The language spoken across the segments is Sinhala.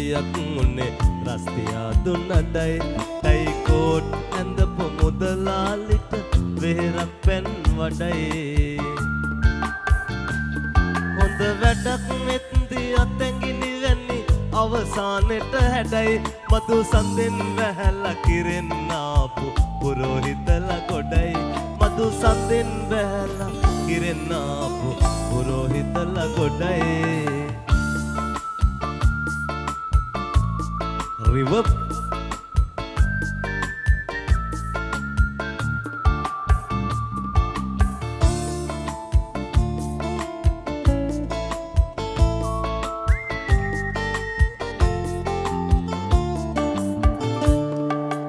එලියක් උන්නේ රස්තියා දුන්නටයි ටයි කෝට් ඇඳපු මුදලාලිට වෙහෙරක් පෙන් වඩයි හොඳ වැඩක් නෙත්ති අතැඟිලි වැනි අවසානෙට හැඩයි මතු සඳෙන් වැහැලා කිරෙන්න ආපු පුරෝහිතලා ගොඩයි මතු සඳෙන් වැහැලා කිරෙන්න ආපු පුරෝහිතලා ගොඩයි රිවර්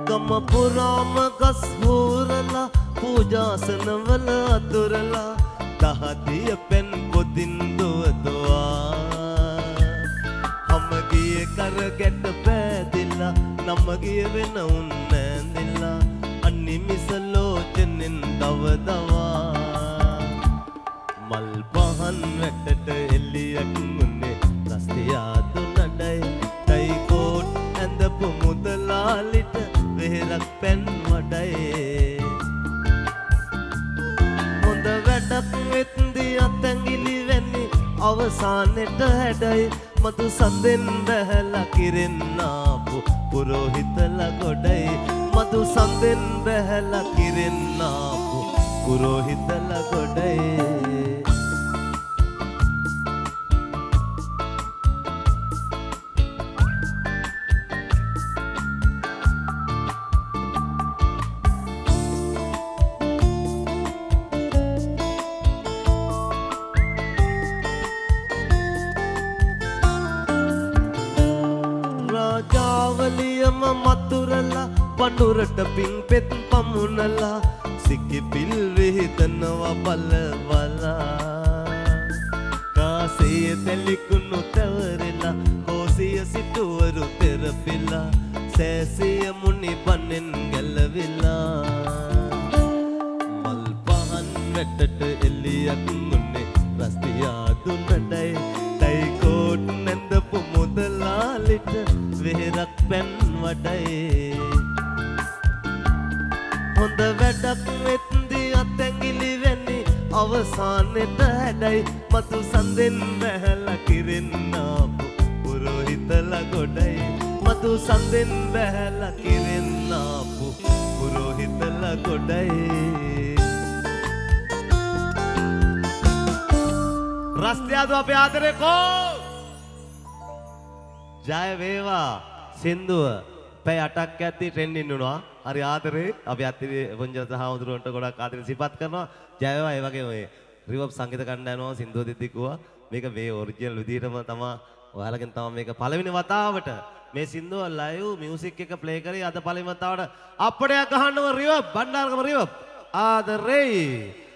ගම පුරාම ගස් හූරලා පූජාසනවල අතුරලා දහදිය පෙන් පොදින් දුවදවා හමගිය කරගැට පෑදිලා නමගිය වෙන උන් නෑඳිලා අනිමිසලෝචනෙන් දවදවා මල් පහන් වැටට එලියක් උන්නේ රස්තියා දුන්නටයි ටයි කෝට් ඇඳපු මුදලාලිට වෙහෙරක් පෙන් වඩයි හොඳ වැඩක් වෙත්දි අතැඟිලි වැනි අවසානෙට හැඩයි මතු සඳෙන් බැහැලා කිරෙන්න ආපු පුරෝහිතලා ගොඩයි මතු සඳෙන් බැහැලා කිරෙන්න ආපු පුරෝහිතලා ගොඩයි ජාවලියම මතුරලා පඳුරට පිංපෙත් පමුණලා සිකිපිල් විහිදනවා බලවලා කාසිය තෙලිකුණු තවරලා කෝසිය සිටුවරු තෙරපිලා සෑසිය මුනි බනෙන් ගැලවිලා මල් පහන් වැටට එලියක් උන්නේ රස්තියා දුන්නටයි ටයි කෝට් නැඳපු මුදලාලිට වෙහෙරක් පැන් වඩයි හොඳ වැඩක් වෙත්දි අතැඟිලි වැනි අවසානෙට හැඩයි මතු සඳෙන් බැහැලා කිරෙන්න ආපු පුරෝහිතලා ගොඩයි මතු සඳෙන් බැහැලා කිරෙන්න ආපු පුරෝහිතලා ගොඩයි රස්තියාදු අපේ ආදරේ කෝ ජය වේවා සින්දුව පැය 8ක් ඇද්දි ට්‍රෙන්ඩින් වුණා. හරි ආදරේ අපි අත්තිරි පොන්ජත හාමුදුරුවන්ට ගොඩක් ආදරෙන් සිපත් කරනවා. ජය වේවා. ඒ වගේ ඔය රිවර්බ් සංගීත කණ්ඩායම සින්දුව දෙද්දි කිව්වා මේක මේ ඔරිජිනල් විදිහටම තමයි ඔයාලගෙන් තමයි මේක පළවෙනි වතාවට මේ සින්දුව ලයිව් මියුසික් එක ප්ලේ කරේ අද පළවෙනි වතාවට අප්පඩයක් ගහන්නව රිවර්බ් බණ්ඩාරගම රිවර්බ් ආදරේ